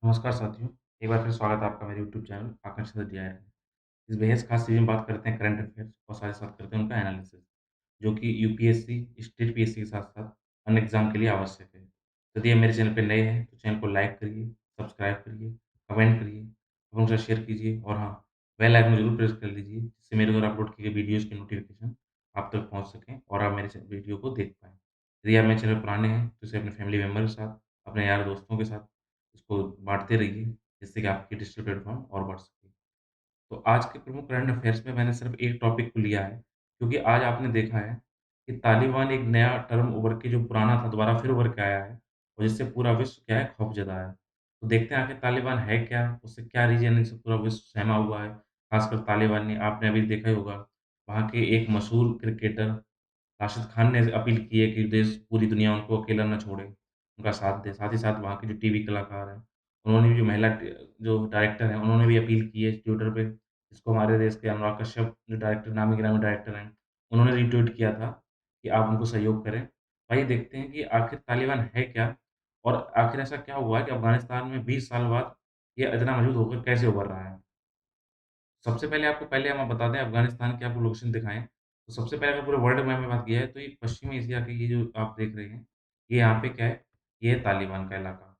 नमस्कार साथियों, एक बार फिर स्वागत है आपका मेरे YouTube channel Akanksha the DIR में। इस बेहद खास सीरीज़ में बात करते हैं करंट अफ़ेयर्स और साथ ही साथ करते हैं उनका एनालिसिस, जो कि यूपीएससी, स्टेट पीएससी के साथ-साथ अन्य एग्ज़ाम के लिए आवश्यक है। यदि आप मेरे चैनल पे नए हैं, तो चैनल को लाइक करिए, सब्सक्राइब करिए, कमेंट करिए, अपनों के साथ शेयर कीजिए और हाँ, बेल आइकन ज़रूर प्रेस कर लीजिए, जिससे मेरे द्वारा अपलोड किए गए वीडियोज़ की नोटिफ़िकेशन आप तक पहुँच सकें और आप मेरे च वीडियो को देख पाएँ। यदि आप मेरे चैनल पर पुराने हैं, तो इसे अपने फैमिली मेंबर के साथ, अपने यार दोस्तों के साथ इसको बाँटते रहिए, जिससे कि आपकी डिजिटल प्लेटफ़ॉर्म और बढ़ सके। तो आज के प्रमुख करंट अफ़ेयर्स में मैंने सिर्फ़ एक टॉपिक को लिया है, क्योंकि आज आपने देखा है कि तालिबान एक नया टर्म उभर के जो पुराना था दोबारा फिर उभर के आया है और जिससे पूरा विश्व क्या है खौफ़ज़दा है। तो देखते हैं आखिर तालिबान है क्या? उससे क्या रीज़न है जिससे पूरा विश्व सहमा हुआ है? ख़ासकर तालिबान ने आपने अभी देखा ही होगा, वहाँ के एक मशहूर क्रिकेटर राशिद खान ने अपील की है कि देश पूरी दुनिया उनको अकेला ना छोड़े, उनका साथ दे। साथ ही साथ वहाँ के जो टीवी कलाकार हैं, उन्होंने भी जो महिला जो डायरेक्टर हैं, उन्होंने भी अपील की है ट्विटर पे, जिसको हमारे देश के अनुराग कश्यप जो डायरेक्टर नामी-गिरामी डायरेक्टर हैं, उन्होंने रीट्वीट किया था कि आप उनको सहयोग करें। तो आइए देखते हैं कि आखिर तालिबान है क्या? और आखिर ऐसा क्या हुआ है कि अफ़गानिस्तान में 20 साल बाद ये इतना मज़बूत होकर कैसे उभर रहा है? सबसे पहले आपको पहले हम बता दें अफ़गानिस्तान की आपको लोकेशन दिखाएँ, तो सबसे पहले अगर पूरे वर्ल्ड मैप में बात की जाए तो ये पश्चिमी एशिया के ये जो आप देख रहे हैं, ये यहाँ पे क्या है, ये है तालिबान का इलाका।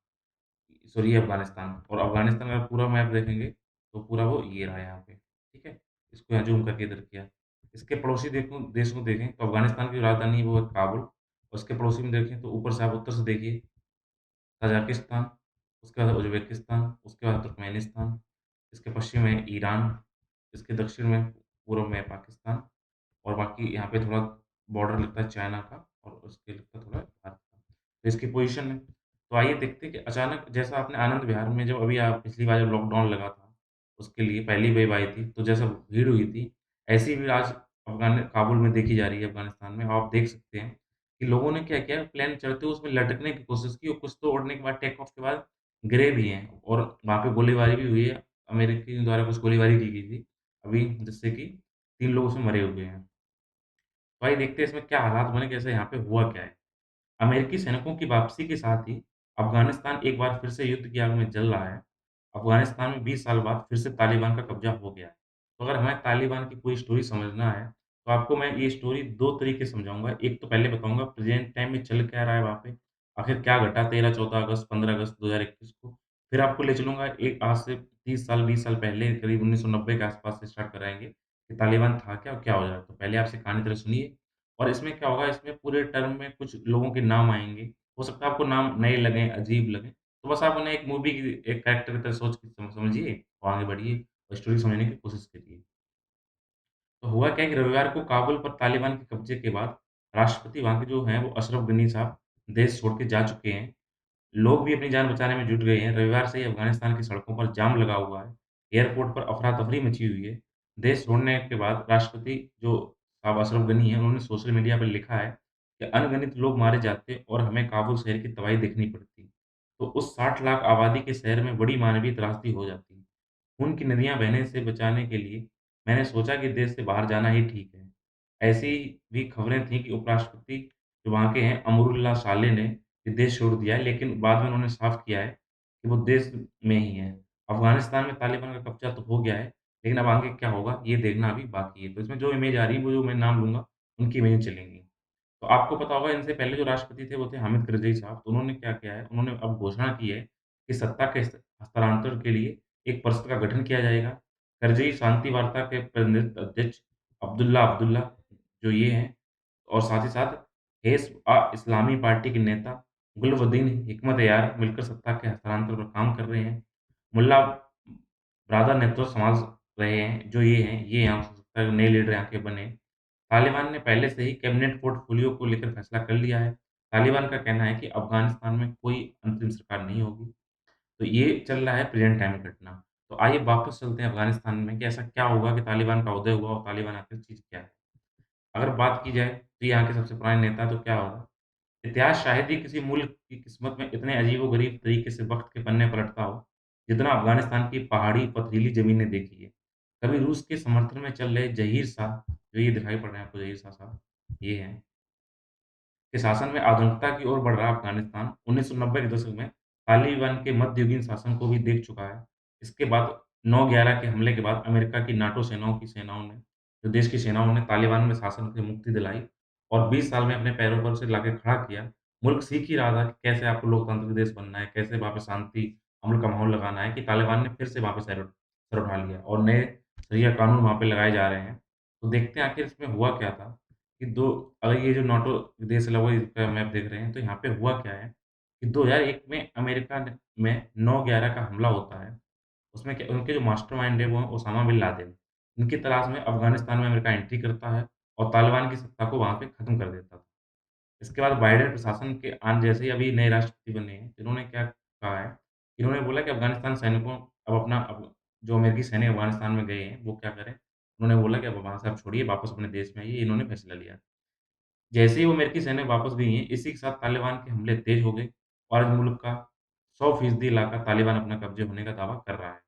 सॉरी ये अफ़गानिस्तान और अफ़गानिस्तान का पूरा मैप देखेंगे, तो पूरा वो ये रहा यहाँ पे, ठीक है? इसको यहाँ ज़ूम करके इधर किया। इसके पड़ोसी देखूँ देश को देखें तो अफ़गानिस्तान की राजधानी वो है काबुल और उसके पड़ोसी में देखें तो ऊपर से आप उत्तर से देखिए तजाकिस्तान, उसके बाद उज़्बेकिस्तान, उसके बाद तुर्कमेनिस्तान, इसके पश्चिम में ईरान, इसके दक्षिण में पूर्व में पाकिस्तान और बाकी यहाँ पे थोड़ा बॉर्डर लगता है चाइना का और उसके लगता है थोड़ा भारत का। तो इसकी पोज़ीशन है। तो आइए देखते हैं कि अचानक जैसा आपने आनंद विहार में जब अभी आप पिछली बार जब लॉकडाउन लगा था, उसके लिए पहली वेव आई थी, तो जैसा भीड़ हुई थी, ऐसी भीड़ आज काबुल में देखी जा रही है अफ़गानिस्तान में। आप देख सकते हैं कि लोगों ने क्या किया, प्लेन चढ़ते हुए उसमें लटकने की कोशिश की और कुछ तो उड़ने के बाद टेक ऑफ के बाद गिरे भी हैं और वहाँ पे गोलीबारी भी हुई है। अमेरिकी द्वारा कुछ गोलीबारी की गई थी, अभी जिससे कि 3 लोग उसमें मरे हुए हैं। तो आइए देखते हैं इसमें क्या हालात बने, कैसे यहाँ पे हुआ क्या है? अमेरिकी सैनिकों की वापसी के साथ ही अफ़गानिस्तान एक बार फिर से युद्ध की आग में जल रहा है। अफ़गानिस्तान में 20 साल बाद फिर से तालिबान का कब्ज़ा हो गया है। तो अगर हमें तालिबान की पूरी स्टोरी समझना है, तो आपको मैं ये स्टोरी 2 तरीके से समझाऊँगा। एक तो पहले बताऊँगा प्रेज़ेंट टाइम में चल क्या रहा है वहाँ पे, आखिर क्या घटा 13, 14 अगस्त, 15 अगस्त 2021 को। फिर आपको ले चलूँगा एक आज से 30 साल, 20 साल पहले करीब 1990 के आस-पास से स्टार्ट कराएँगे कि तालिबान था क्या और क्या हो जाए? तो पहले आप इसे कहानी तरह सुनिए और इसमें क्या होगा, इसमें पूरे टर्म में कुछ लोगों के नाम आएँगे। हो सकता है आपको नाम नए लगें, अजीब लगें, तो बस आप उन्हें एक मूवी की एक कैरेक्टर की तरह सोच के समझिए और आगे बढ़िए और स्टोरी समझने की कोशिश करिए। तो हुआ क्या है कि रविवार को काबुल पर तालिबान के कब्जे के बाद राष्ट्रपति वहाँ के जो हैं वो अशरफ गनी साहब देश छोड़ के जा चुके हैं। लोग भी अपनी जान बचाने में जुट गए हैं। रविवार से ही अफ़गानिस्तान की सड़कों पर जाम लगा हुआ है। एयरपोर्ट पर अफ़रा-तफ़री मची हुई है। देश छोड़ने के बाद राष्ट्रपति जो साहब अशरफ गनी हैं, उन्होंने सोशल मीडिया पर लिखा है कि अनगिनत लोग मारे जाते और हमें काबुल शहर की तबाही देखनी पड़ती। तो उस 60 लाख आबादी के शहर में बड़ी मानवीय त्रासदी हो जाती। खून की नदियाँ बहने से बचाने के लिए मैंने सोचा कि देश से बाहर जाना ही ठीक है। ऐसी भी खबरें थीं कि उपराष्ट्रपति जो वहाँ के हैं अमरुल्लाह साले ने ये देश छोड़ दिया है, लेकिन बाद में उन्होंने साफ किया है कि वो देश में ही हैं। अफ़गानिस्तान में तालिबान का कब्ज़ा तो हो गया है, लेकिन अब आगे क्या होगा ये देखना अभी बाकी है। तो इसमें जो इमेज आ रही है, वो जो मैं नाम लूँगा, उनकी इमेज चलेंगी। तो आपको पता होगा इनसे पहले जो राष्ट्रपति थे वो थे हामिद करज़ई साहब, तो उन्होंने क्या किया है, उन्होंने अब घोषणा की है कि सत्ता के हस्तांतरण के लिए एक परिषद का गठन किया जाएगा। करज़ई शांति वार्ता के प्रतिनिधि अध्यक्ष अब्दुल्ला अब्दुल्ला जो ये हैं और साथ ही साथ इस्लामी पार्टी के नेता गुलवद्दीन हिकमत यार मिलकर सत्ता के हस्तांतरण पर काम कर रहे हैं। मुल्ला ब्रादर नेतृत्व संभाल रहे हैं, जो ये यहाँ हो सकता है नए लीडर यहाँ के बने। तालिबान ने पहले से ही कैबिनेट पोर्टफोलियो को लेकर फैसला कर लिया है। तालिबान का कहना है कि अफ़गानिस्तान में कोई अंतरिम सरकार नहीं होगी। तो ये चल रहा है प्रेज़ेंट टाइम में घटना। तो आइए वापस चलते हैं अफ़गानिस्तान में कि ऐसा क्या होगा कि तालिबान का उदय हुआ और तालिबान आखिर चीज़ क्या है? अगर बात की जाए तो यहाँ के सबसे पुराने नेता तो क्या होगा? इतिहास शायद ही किसी मुल्क की किस्मत में इतने अजीबो-गरीब तरीके से वक़्त के पन्ने पलटता हो, जितना अफ़गानिस्तान की पहाड़ी पथरीली ज़मीनें देखी है। कभी रूस के समर्थन में चल रहे ज़हीर शाह, जो ये दिखाई पड़ रहे हैं आपको ज़हीर शाह साहब, ये हैं, के शासन में आधुनिकता की ओर बढ़ रहा अफ़गानिस्तान 1990 के दशक में तालिबान के मध्ययुगीन शासन को भी देख चुका है। इसके बाद 9/11 के हमले के बाद अमेरिका की नाटो सेनाओं ने जो देश की सेनाओं ने तालिबान में शासन से मुक्ति दिलाई और 20 साल में अपने पैरों पर उसे लाके खड़ा किया। मुल्क सीख ही रहा था कि कैसे आपको लोकतांत्रिक देश बनना है, कैसे वहाँ पे शांति, अमन का माहौल लगाना है कि तालिबान ने फिर से वहाँ पे सर उठा लिया और नए शरिया कानून वहाँ पे लगाए जा रहे हैं। तो देखते हैं आखिर इसमें हुआ क्या था कि दो अगर ये जो नाटो देश लगा इसका मैप देख रहे हैं, तो यहाँ पे हुआ क्या है कि 2001 में अमेरिका ने में 9/11 का हमला होता है। उसमें क्या उनके जो मास्टरमाइंड है वो हैं ओसामा बिन लादेन। इनकी तलाश में अफ़गानिस्तान में अमेरिका एंट्री करता है और तालिबान की सत्ता को वहाँ पे खत्म कर देता था। इसके बाद बाइडेन प्रशासन के आने जैसे ही अभी नए राष्ट्रपति बने हैं, इन्होंने क्या कहा है, इन्होंने बोला कि अफ़गानिस्तान सैनिकों अब जो अमेरिकी सैनिक अफ़गानिस्तान में गए हैं, वो क्या करें? उन्होंने बोला कि अब वहाँ से आप छोड़िए, वापस अपने देश में आइए, इन्होंने फैसला लिया। जैसे ही वो अमेरिकी सेना वापस गई हैं, इसी के साथ तालिबान के हमले तेज़ हो गए और आज मुल्क का 100% इलाका तालिबान अपना कब्ज़े होने का दावा कर रहा है।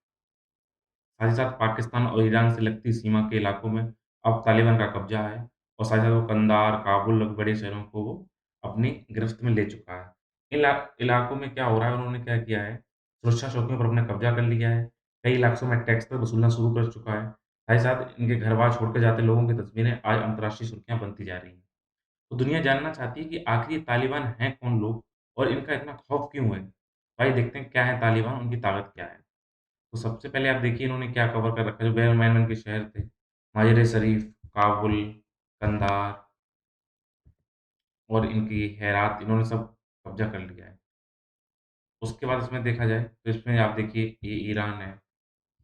साथ ही साथ पाकिस्तान और ईरान से लगती सीमा के इलाकों में अब तालिबान का कब्ज़ा है और साथ ही साथ वो कंधार, काबुल और बड़े शहरों को वो अपनी गिरफ्त में ले चुका है। इलाकों में क्या हो रहा है, उन्होंने क्या किया है, सुरक्षा चौकियों पर अपना कब्ज़ा कर लिया है। कई इलाकों में टैक्स तो वसूलना शुरू कर चुका है। साथ ही साथ इनके घर-बार छोड़ के जाते लोगों की तस्वीरें आज अंतर्राष्ट्रीय सुर्खियाँ बनती जा रही हैं। तो दुनिया जानना चाहती है कि आखिर ये तालिबान हैं कौन लोग और इनका इतना खौफ क्यों है? तो आइए देखते हैं क्या है तालिबान, उनकी ताकत क्या है? तो सबसे पहले आप देखिए इन्होंने क्या कवर कर रखा है, जो गैर-मानवन के शहर थे, माज़ार-ए-शरीफ, काबुल, कंधार और इनकी हेरात, इन्होंने सब कब्ज़ा कर लिया है। उसके बाद इसमें देखा जाए, तो इसमें आप देखिए ये ईरान है,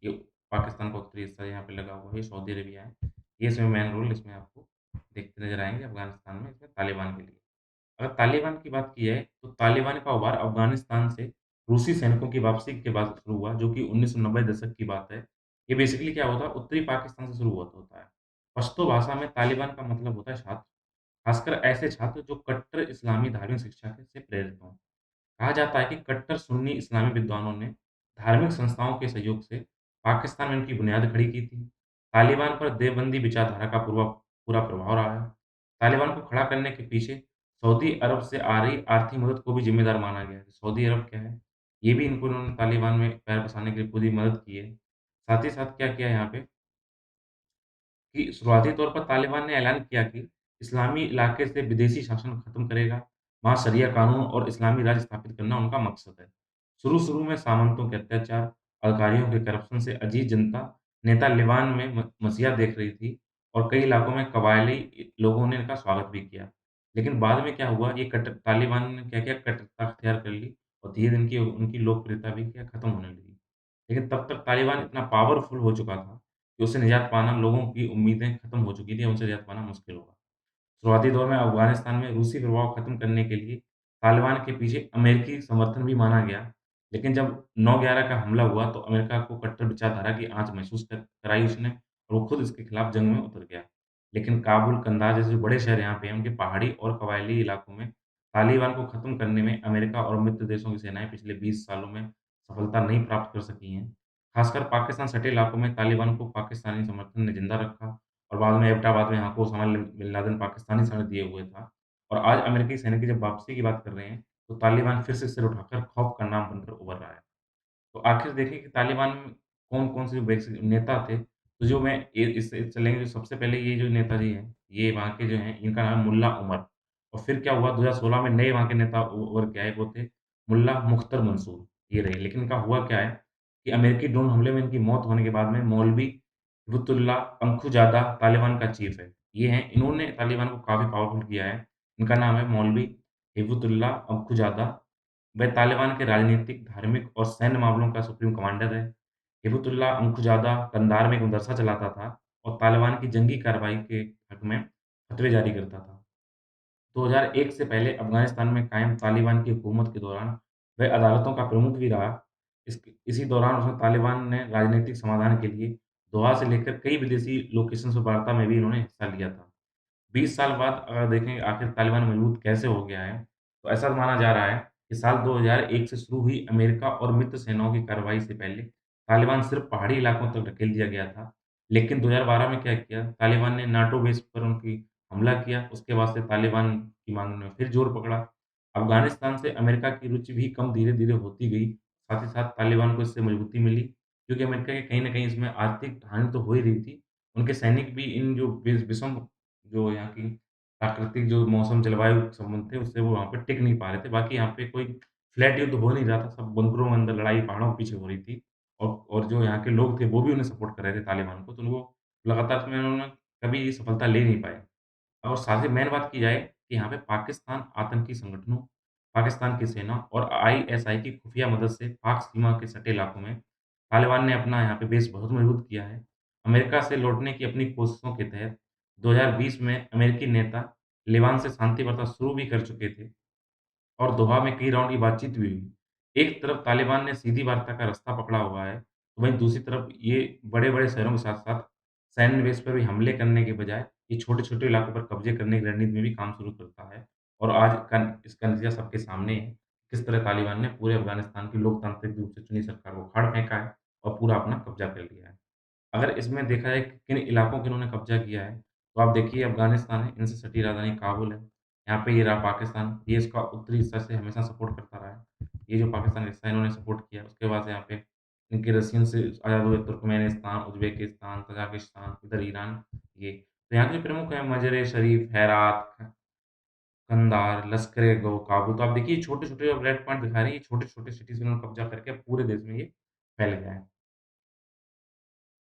ये पाकिस्तान का उत्तरी हिस्सा यहाँ पे लगा हुआ है, ये सऊदी अरेबिया है। ये इसमें मेन रोल इसमें आपको देखते नज़र आएँगे अफ़गानिस्तान में, इसमें तालिबान के लिए। अगर तालिबान की बात की जाए, तो तालिबान का उभार अफ़गानिस्तान से रूसी सैनिकों की वापसी के बाद शुरू हुआ, जो कि 1990 दशक की बात है। ये बेसिकली क्या होता है, उत्तरी पाकिस्तान से शुरू होता होता है। पश्तो भाषा में तालिबान का मतलब होता है छात्र, खासकर ऐसे छात्र जो कट्टर इस्लामी धार्मिक शिक्षा के से प्रेरित हों। कहा जाता है कि कट्टर सुन्नी इस्लामी विद्वानों ने धार्मिक संस्थाओं के सहयोग से पाकिस्तान में इनकी बुनियाद खड़ी की थी। तालिबान पर देवबंदी विचारधारा का पूरा प्रभाव रहा है। तालिबान को खड़ा करने के पीछे सऊदी अरब से आ रही आर्थिक मदद को भी जिम्मेदार माना गया है। सऊदी अरब क्या है? ये भी इन्होंने तालिबान में पैर पसारने के लिए खुद ही मदद की है। साथ ही साथ क्या किया यहाँ पे कि शुरुआती तौर पर तालिबान ने ऐलान किया कि इस्लामी इलाके से विदेशी शासन खत्म करेगा, वहाँ शरिया कानून और इस्लामी राज्य स्थापित करना उनका मकसद है। शुरू-शुरू में सामंतों के अत्याचार, अधिकारियों के करप्शन से अजीज जनता नेता लिबान में मसीहा देख रही थी और कई इलाकों में कबायली लोगों ने इनका स्वागत भी किया। लेकिन बाद में क्या हुआ, ये कट्टर तालिबान ने क्या किया, कट्टरता अख्तियार कर ली और धीरे इनकी उनकी लोकप्रियता भी क्या खत्म होने लगी। लेकिन तब तक तालिबान इतना पावरफुल हो चुका था कि उससे निजात पाना लोगों की उम्मीदें खत्म हो चुकी थी, उनसे निजात पाना मुश्किल होगा। शुरुआती दौर में अफ़गानिस्तान में रूसी प्रभाव खत्म करने के लिए तालिबान के पीछे अमेरिकी समर्थन भी माना गया। लेकिन जब 9/11 का हमला हुआ तो अमेरिका को कट्टर विचारधारा की आँच महसूस कराई उसने और वो खुद इसके खिलाफ जंग में उतर गया। लेकिन काबुल, कंधार जैसे जो बड़े शहर यहाँ पे हैं, उनके पहाड़ी और कबायली इलाकों में तालिबान को खत्म करने में अमेरिका और मित्र देशों की सेनाएँ पिछले 20 सालों में सफलता नहीं प्राप्त कर सकी हैं। खासकर पाकिस्तान सटे इलाकों में तालिबान को पाकिस्तानी समर्थन ने जिंदा रखा और बाद में एबटाबाद में यहाँ को ओसामा बिन लादेन पाकिस्तानी सैनिक दिए हुए था। और आज अमेरिकी सैनिक की जब वापसी की बात कर रहे हैं, तो तालिबान फिर से सिर उठाकर खौफ का नाम बनकर उभर रहा है। तो आखिर देखें कि तालिबान में कौन-कौन से जो बेसिक नेता थे, तो जो मैं ए इससे चलेंगे जो सबसे पहले ये जो नेताजी हैं, ये वहाँ के जो हैं, इनका नाम है मुल्ला उमर और फिर क्या हुआ 2016 में नए वहाँ के नेता उभर के आए, वो थे मुल्ला मुख्तर मंसूर, ये रहे। लेकिन इनका हुआ क्या है कि अमेरिकी ड्रोन हमले में इनकी मौत होने के बाद में मौलवी हिब्बतुल्लाह अंखुजादा तालिबान का चीफ है। ये हैं, इन्होंने तालिबान को काफ़ी पावरफुल किया है। इनका नाम है मौलवी हिब्बतुल्लाह अंखुजादा। वह तालिबान के राजनीतिक, धार्मिक और सैन्य मामलों का सुप्रीम कमांडर है। हिबतुल्लाह अंखुजादा कंधार में एक मदरसा चलाता था और तालिबान की जंगी कार्रवाई के हक में फतवे जारी करता था। 2001 से पहले अफ़गानिस्तान में कायम तालिबान की हुकूमत के दौरान वह अदालतों का प्रमुख भी रहा। इसी दौरान उसने तालिबान ने राजनीतिक समाधान के लिए दोहा से लेकर कई विदेशी लोकेशंस पर वार्ता में भी इन्होंने हिस्सा लिया था। 20 साल बाद अगर देखें आखिर तालिबान मजबूत कैसे हो गया है, तो ऐसा माना जा रहा है कि साल 2001 से शुरू हुई अमेरिका और मित्र सेनाओं की कार्रवाई से पहले तालिबान सिर्फ पहाड़ी इलाकों तक ढकेल दिया गया था। लेकिन 2012 में क्या किया, तालिबान ने नाटो बेस पर उनकी हमला किया, उसके बाद से तालिबान की मांग ने फिर जोर पकड़ा। अफ़गानिस्तान से अमेरिका की रुचि भी कम धीरे-धीरे होती गई। साथ ही साथ तालिबान को इससे मजबूती मिली, क्योंकि अमेरिका के कहीं न कहीं इसमें आर्थिक हानि तो हो ही रही थी। उनके सैनिक भी इन जो विषम जो यहाँ की प्राकृतिक जो मौसम, जलवायु संबंध थे, उससे वो वहाँ पे टिक नहीं पा रहे थे। बाकी यहाँ पे कोई फ्लैट युद्ध हो नहीं रहा था, सब बंकरों के अंदर लड़ाई पहाड़ों के पीछे हो रही थी। और जो यहाँ के लोग थे, वो भी उन्हें सपोर्ट कर रहे थे तालिबान को, तो उनको लगातार इसमें उन्होंने कभी सफलता ले नहीं पाए। और साथ ही मेन बात की जाए कि यहाँ पे पाकिस्तान आतंकी संगठनों, पाकिस्तान की सेना और आईएसआई की खुफिया मदद से पाक सीमा के सटे इलाकों में तालिबान ने अपना यहाँ पे बेस बहुत मजबूत किया है। अमेरिका से लौटने की अपनी कोशिशों के तहत 2020 में अमेरिकी नेता लेबान से शांति वार्ता शुरू भी कर चुके थे। और दोहा में कई राउंड की बातचीत भी हुई। एक तरफ तालिबान ने सीधी वार्ता का रास्ता पकड़ा हुआ है, तो वहीं दूसरी तरफ ये बड़े-बड़े शहरों के साथ-साथ सैन्य बेस पर भी हमले करने के बजाय, ये छोटे-छोटे इलाकों पर कब्ज़े करने की रणनीति में भी काम शुरू करता है। और आज का इसका नतीजा सबके सामने है, किस तरह तालिबान ने पूरे अफ़गानिस्तान की लोकतांत्रिक रूप से चुनी सरकार को उखाड़ फेंका है और पूरा अपना कब्ज़ा कर लिया है। अगर इसमें देखा जाए कि किन इलाकों पे इन्होंने कब्ज़ा किया है, तो आप देखिए अफ़गानिस्तान है, इनसे सटी राजधानी काबुल है। यहाँ पे ये रहा पाकिस्तान, ये इसका उत्तरी हिस्सा से हमेशा सपोर्ट करता रहा है। ये जो पाकिस्तान का हिस्सा है इन्होंने सपोर्ट किया। उसके बाद से यहाँ पे इनके रशियन से आज़ाद हुए तुर्कमेनिस्तान, उज़्बेकिस्तान, तजाकिस्तान, इधर ईरान ये। तो यहाँ के जो प्रमुख हैं मज़र-ए-शरीफ, हेरात, कंधार, लश्कर-ए-गौ, काबुल। तो आप देखिए छोटे-छोटे जो रेड पॉइंट दिखा रहे हैं, ये छोटे-छोटे सिटीज़ इन्होंने कब्ज़ा करके अब पूरे देश में ये फैल गया है।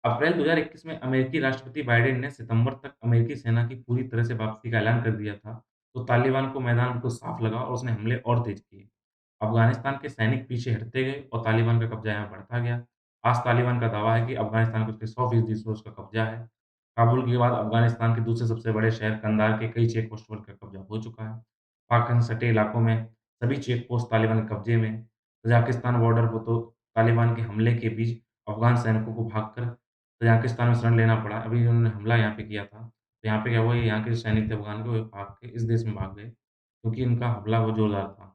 अप्रैल 2021 में अमेरिकी राष्ट्रपति बाइडेन ने सितंबर तक अमेरिकी सेना की पूरी तरह से वापसी का ऐलान कर दिया था, तो तालिबान को मैदान बिल्कुल साफ लगा और उसने हमले और तेज किए। अफ़गानिस्तान के सैनिक पीछे हटते गए और तालिबान का कब्ज़ा यहाँ बढ़ता गया। आज तालिबान का दावा है कि अफ़गानिस्तान पे उसके 100% से उसका कब्ज़ा है। काबुल के बाद अफ़गानिस्तान के दूसरे सबसे बड़े शहर कंधार के कई चेक पोस्ट पर कब्ज़ा हो चुका है। पाकिस्तान से सटे इलाकों में सभी चेक पोस्ट तालिबान के कब्ज़े में। तजाकिस्तान बॉर्डर पर तो तालिबान के हमले के बीच अफ़गान सैनिकों को भागकर तजाकिस्तान में शरण लेना पड़ा। अभी उन्होंने हमला यहाँ पे किया था, तो यहाँ पे क्या हुआ, यहाँ के जो सैनिक थे अफ़गान के वो भाग के इस देश में भाग गए, क्योंकि इनका हमला बहुत जोरदार था।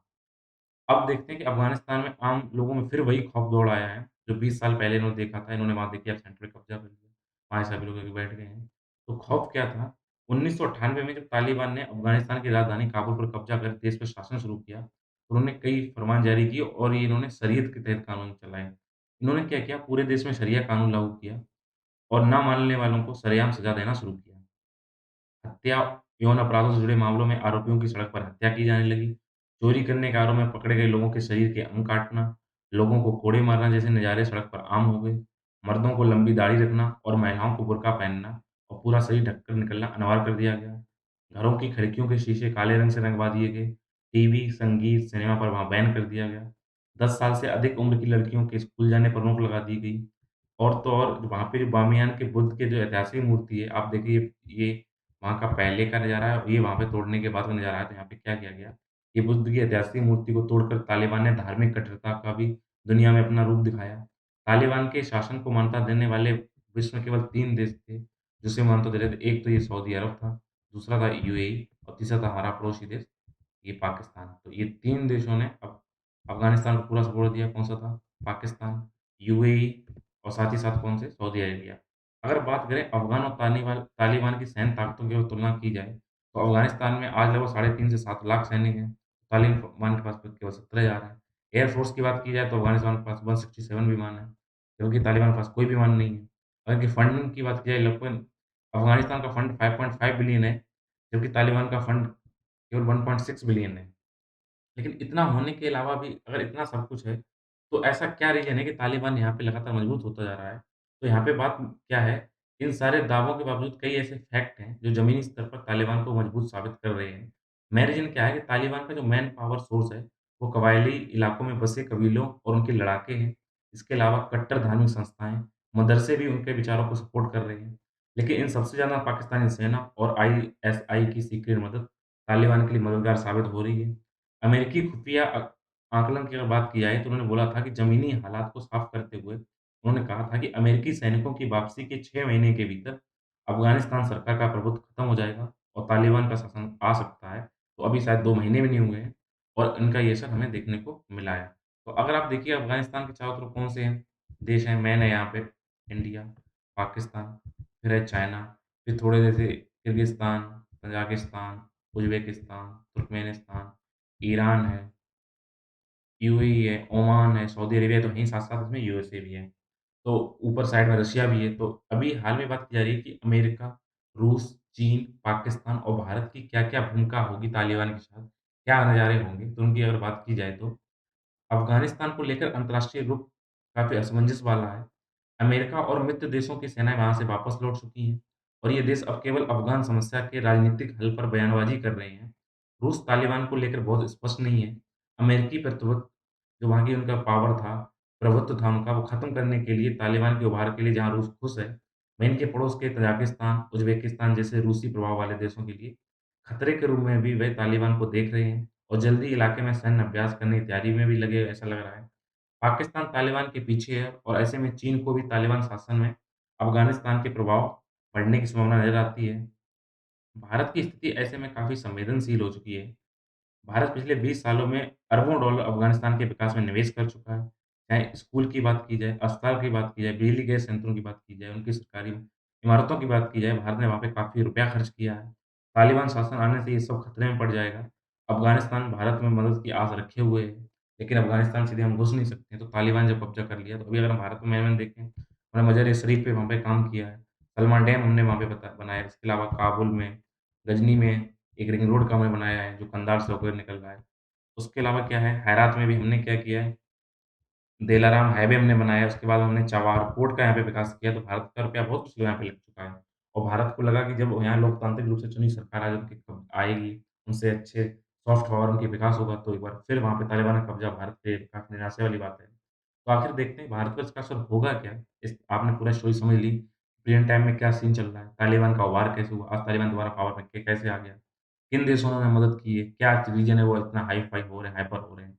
अब देखते हैं कि अफ़गानिस्तान में आम लोगों में फिर वही खौफ दौड़ आया है, जो 20 साल पहले इन्होंने देखा था। इन्होंने वहाँ देखिए अब सेंटर पे कब्ज़ा कर लिया, वहाँ सभी लोग आके बैठ गए हैं। तो खौफ क्या था? 1998 में जब तालिबान ने अफ़गानिस्तान की राजधानी काबुल पर कब्ज़ा कर देश पे शासन शुरू किया, तो उन्होंने कई फरमान जारी किए और ये इन्होंने शरीयत के तहत कानून चलाए। इन्होंने क्या किया, पूरे देश में शरिया कानून लागू किया और ना मानने वालों को सरेआम सज़ा देना शुरू किया। हत्या, यौन अपराधों से जुड़े मामलों में आरोपियों की सड़क पर हत्या की जाने लगी। चोरी करने के आरोप में पकड़े गए लोगों के शरीर के अंग काटना, लोगों को कोड़े मारना जैसे नज़ारे सड़क पर आम हो गए। मर्दों को लंबी दाढ़ी रखना और महिलाओं को बुर्का पहनना और पूरा शरीर ढककर निकलना अनिवार्य कर दिया गया। घरों की खिड़कियों के शीशे काले रंग से रंगवा दिए गए। टीवी, संगीत, सिनेमा पर वहाँ बैन कर दिया गया। 10 साल से अधिक उम्र की लड़कियों के स्कूल जाने पर रोक लगा दी गई। और तो और वहाँ पे जो बामियान के बुद्ध के जो ऐतिहासिक मूर्ति है, आप देखिए ये वहाँ का पहले का नज़ारा है और ये वहाँ पे तोड़ने के बाद का नज़ारा है, तो यहाँ पे क्या किया गया, ये बुद्ध की ऐतिहासिक मूर्ति को तोड़कर तालिबान ने धार्मिक कट्टरता का भी दुनिया में अपना रूप दिखाया। तालिबान के शासन को मान्यता देने वाले विश्व में केवल 3 देश थे, जिसे मान्यता दे रहे थे। एक तो ये सऊदी अरब था, दूसरा था यूएई और तीसरा था हमारा पड़ोसी देश, ये पाकिस्तान। तो ये 3 देशों ने अब अफ़गानिस्तान को पूरा सपोर्ट दिया। कौन-सा था? पाकिस्तान, यूएई और साथ ही साथ कौन से? Saudi Arabia. अगर बात करें अफ़गान और तालिबान की सैन्य ताकतों की अगर तुलना की जाए, तो अफ़गानिस्तान में आज लगभग साढ़े 3 से 7 लाख सैनिक हैं। तालिबान के पास तो केवल 17,000 हैं। एयर फ़ोर्स की बात की जाए तो अफ़गानिस्तान के पास 167 विमान हैं, जबकि तालिबान के पास कोई विमान नहीं है। अगर कि फंडिंग की बात की जाए, लगभग अफ़गानिस्तान का फंड 5.5 बिलियन है, जबकि तालिबान का फंड केवल 1.6 बिलियन है। लेकिन इतना होने के अलावा भी अगर इतना सब कुछ है, तो ऐसा क्या रीज़न है कि तालिबान यहाँ पे लगातार मजबूत होता जा रहा है? तो यहाँ पे बात क्या है, इन सारे दावों के बावजूद कई ऐसे फैक्ट हैं, जो ज़मीनी स्तर पर तालिबान को मजबूत साबित कर रहे हैं। मेन रीज़न क्या है कि तालिबान का जो मैन पावर सोर्स है, वो कबायली इलाकों में बसे कबीलों और उनके लड़ाके हैं। इसके अलावा कट्टर धार्मिक संस्थाएँ, मदरसे भी उनके विचारों को सपोर्ट कर रहे हैं। लेकिन इन सबसे ज़्यादा पाकिस्तानी सेना और आईएसआई की सीक्रेट मदद तालिबान के लिए मददगार साबित हो रही है। अमेरिकी खुफिया आकलन की अगर बात की जाए तो उन्होंने बोला था कि ज़मीनी हालात को साफ करते हुए उन्होंने कहा था कि अमेरिकी सैनिकों की वापसी के 6 महीने के भीतर अफ़गानिस्तान सरकार का प्रभुत्व खत्म हो जाएगा और तालिबान का शासन आ सकता है। तो अभी शायद 2 महीने भी नहीं हुए हैं और इनका ये असर हमें देखने को मिला है। तो अगर आप देखिए अफ़गानिस्तान के चारों तरफ कौन से हैं देश हैं, मेन है यहाँ पे इंडिया, पाकिस्तान, फिर है चाइना, फिर थोड़े जैसे Kyrgyzstan, Tajikistan, Uzbekistan, Turkmenistan Iran है, यूएई है, ओमान है, सऊदी अरेबिया तो है ही, साथ-साथ इसमें यूएसए भी है। तो ऊपर साइड में रशिया भी है। तो अभी हाल में बात की जा रही है कि अमेरिका, रूस, चीन, पाकिस्तान और भारत की क्या-क्या भूमिका होगी तालिबान के साथ, क्या नज़ारे होंगे? तो उनकी अगर बात की जाए तो अफ़गानिस्तान को लेकर अंतर्राष्ट्रीय रुख काफ़ी असमंजस वाला है। अमेरिका और मित्र देशों की सेनाएँ वहाँ से वापस लौट चुकी हैं और ये देश अब केवल अफ़गान समस्या के राजनीतिक हल पर बयानबाज़ी कर रहे हैं। रूस तालिबान को लेकर बहुत स्पष्ट नहीं है। अमेरिकी प्रभुत्व जो वहाँ की उनका पावर था, प्रभुत्व था उनका, वो ख़त्म करने के लिए तालिबान के उभार के लिए जहाँ रूस खुश है, वहीं इनके पड़ोस के तजाकिस्तान, उज़्बेकिस्तान जैसे रूसी प्रभाव वाले देशों के लिए खतरे के रूप में भी वे तालिबान को देख रहे हैं और जल्दी इलाके में सैन्य अभ्यास करने की तैयारी में भी लगे ऐसा लग रहा है। पाकिस्तान तालिबान के पीछे है और ऐसे में चीन को भी तालिबान शासन में अफ़गानिस्तान के प्रभाव बढ़ने की संभावना नज़र आती है। भारत की स्थिति ऐसे में काफ़ी संवेदनशील हो चुकी है। भारत पिछले 20 सालों में अरबों डॉलर अफ़गानिस्तान के विकास में निवेश कर चुका है। चाहे स्कूल की बात की जाए, अस्पताल की बात की जाए, बिजली गैस संयंत्रों की बात की जाए, उनकी सरकारी इमारतों की बात की जाए, भारत ने वहाँ पे काफ़ी रुपया खर्च किया है। तालिबान शासन आने से ये सब खतरे में पड़ जाएगा। अफ़गानिस्तान भारत में मदद की आस रखे हुए है, लेकिन अफ़गानिस्तान सीधे हम घुस नहीं सकते हैं, तो तालिबान जब कब्ज़ा कर लिया, तो अभी अगर हम भारत में देखें, हमने मज़ार-ए-शरीफ पे वहाँ पे काम किया है। सलमा डैम हमने वहाँ पे बनाया है। इसके अलावा काबुल में, गजनी में एक रिंग रोड का हमने बनाया है, जो कंधार से होकर निकल रहा है। उसके अलावा क्या है, हेरात में भी हमने क्या किया है, दिलाराम हाईवे हमने बनाया, उसके बाद हमने चवार पोर्ट का यहाँ पे विकास किया, तो भारत का रुपया बहुत कुछ यहाँ पे लग चुका है। और भारत को लगा कि जब यहाँ लोकतांत्रिक रूप से चुनी सरकार आज उनकी कब आएगी, उनसे अच्छे सॉफ्ट पावर उनकी विकास होगा, तो एक बार फिर वहाँ पे तालिबान का कब्ज़ा भारत पे काफ़ी निराशा वाली बात है। तो आखिर देखते हैं भारत पर इसका असर होगा क्या? इस आपने पूरा स्टोरी समझ ली, प्रेज़ेंट टाइम में क्या सीन चल रहा है, तालिबान का उभार कैसे हुआ, आज तालिबान दोबारा पावर में कैसे आ गया, किन देशों ने मदद की है, क्या रीजन है वो इतना हाई-फाई हो रहे हैं, हाइपर हो रहे हैं।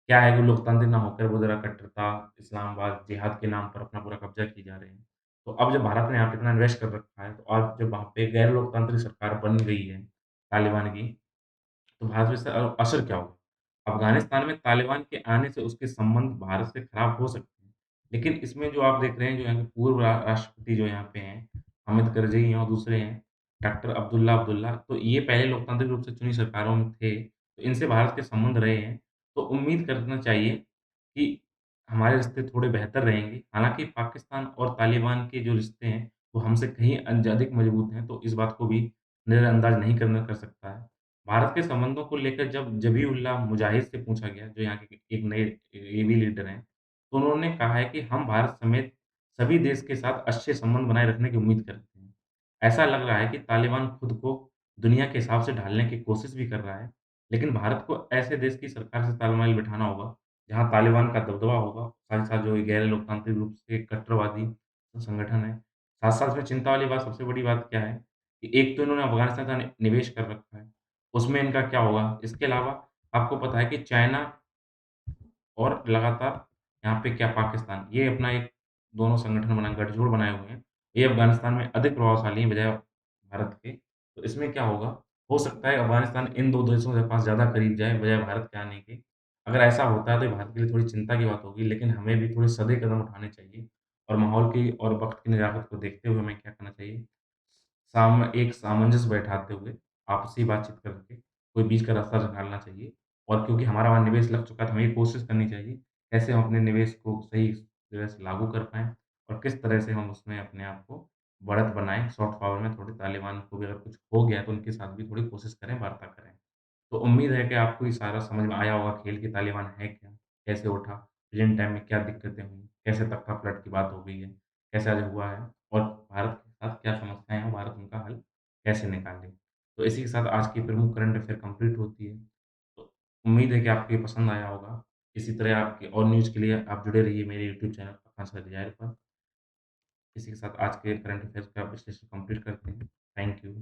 क्या है कि लोकतांत्रिक ना होकर वो ज़रा कट्टरता, इस्लामाबाद, जिहाद के नाम पर अपना पूरा कब्ज़ा किए जा रहे हैं। तो अब जब भारत ने यहाँ पे इतना इन्वेस्ट कर रखा है, तो आज जब वहाँ पे गैर लोकतांत्रिक सरकार बन गई है तालिबान की, तो भारत पे इसका असर क्या होगा? अफ़गानिस्तान में तालिबान के आने से उसके संबंध भारत से खराब हो सकते हैं। लेकिन इसमें जो आप देख रहे हैं, जो यहाँ के पूर्व राष्ट्रपति जो यहाँ पे हैं, हामिद करज़ई हैं और दूसरे हैं, डॉक्टर अब्दुल्ला अब्दुल्ला, तो ये पहले लोकतांत्रिक रूप से चुनी सरकारों में थे, तो इनसे भारत के संबंध रहे हैं। तो उम्मीद करना चाहिए कि हमारे रिश्ते थोड़े बेहतर रहेंगे। हालाँकि पाकिस्तान और तालिबान के जो रिश्ते हैं, वो हमसे कहीं अधिक मजबूत हैं, तो इस बात को भी नज़रअंदाज नहीं करना कर सकता है। भारत के संबंधों को लेकर जब ज़बीउल्लाह मुजाहिद से पूछा गया, जो यहाँ के एक नए एवी लीडर हैं, तो उन्होंने कहा है कि हम भारत समेत सभी देश के साथ अच्छे संबंध बनाए रखने की उम्मीद करते हैं। ऐसा लग रहा है कि तालिबान खुद को दुनिया के हिसाब से ढालने की कोशिश भी कर रहा है, लेकिन भारत को ऐसे देश की सरकार से तालमेल बिठाना होगा, जहाँ तालिबान का दबदबा होगा, साथ ही साथ जो ये गैर लोकतांत्रिक रूप से कट्टरवादी संगठन है। साथ-साथ इसमें चिंता वाली बात सबसे बड़ी बात क्या है कि एक तो इन्होंने अफ़गानिस्तान का निवेश कर रखा है, उसमें इनका क्या होगा? इसके अलावा आपको पता है कि चाइना और लगातार यहाँ पे क्या पाकिस्तान, ये अपना एक दोनों संगठन बना गठजोड़ बनाए हुए हैं। ये अफ़गानिस्तान में अधिक प्रभावशाली हैं बजाय भारत के। तो इसमें क्या होगा? हो सकता है अफ़गानिस्तान इन 2 देशों के पास ज़्यादा करीब जाए बजाय भारत के आने के। अगर ऐसा होता है तो ये भारत के लिए थोड़ी चिंता की बात होगी, लेकिन हमें भी थोड़े सधे कदम उठाने चाहिए और माहौल की और वक़्त की नज़ाकत को देखते हुए हमें क्या करना चाहिए? एक सामंजस्य बैठाते हुए, आपसी बातचीत करके कोई बीच का रास्ता निकालना चाहिए और क्योंकि हमारा वहाँ निवेश लग चुका है, तो हमें ये कोशिश करनी चाहिए, कैसे हम अपने निवेश को सही तरह से लागू कर पाएँ और किस तरह से हम उसमें अपने आप को बढ़त बनाएँ, सॉफ्ट पावर में थोड़ी तालिबान को भी अगर कुछ हो गया है, तो उनके साथ भी थोड़ी कोशिश करें, वार्ता करें। तो उम्मीद है कि आपको ये सारा समझ में आया होगा खेल कि तालिबान है क्या? कैसे उठा? प्रेज़ेंट टाइम में क्या दिक्कतें हुई? कैसे तख्ता-पलट की बात हो गई है? कैसे आज हुआ है? और भारत के साथ क्या समस्याएँ हैं? भारत उनका हल कैसे निकाले? तो इसी के साथ आज की प्रमुख करंट अफ़ेयर कंप्लीट होती है। तो उम्मीद है कि आपको ये पसंद आया होगा। इसी तरह आपकी और न्यूज़ के लिए आप जुड़े रहिए मेरे यूट्यूब चैनल आकांक्षा डिज़ायर पर। इसी के साथ आज के करंट अफ़ेयर्स का विश्लेषण कंप्लीट करते हैं। Thank you.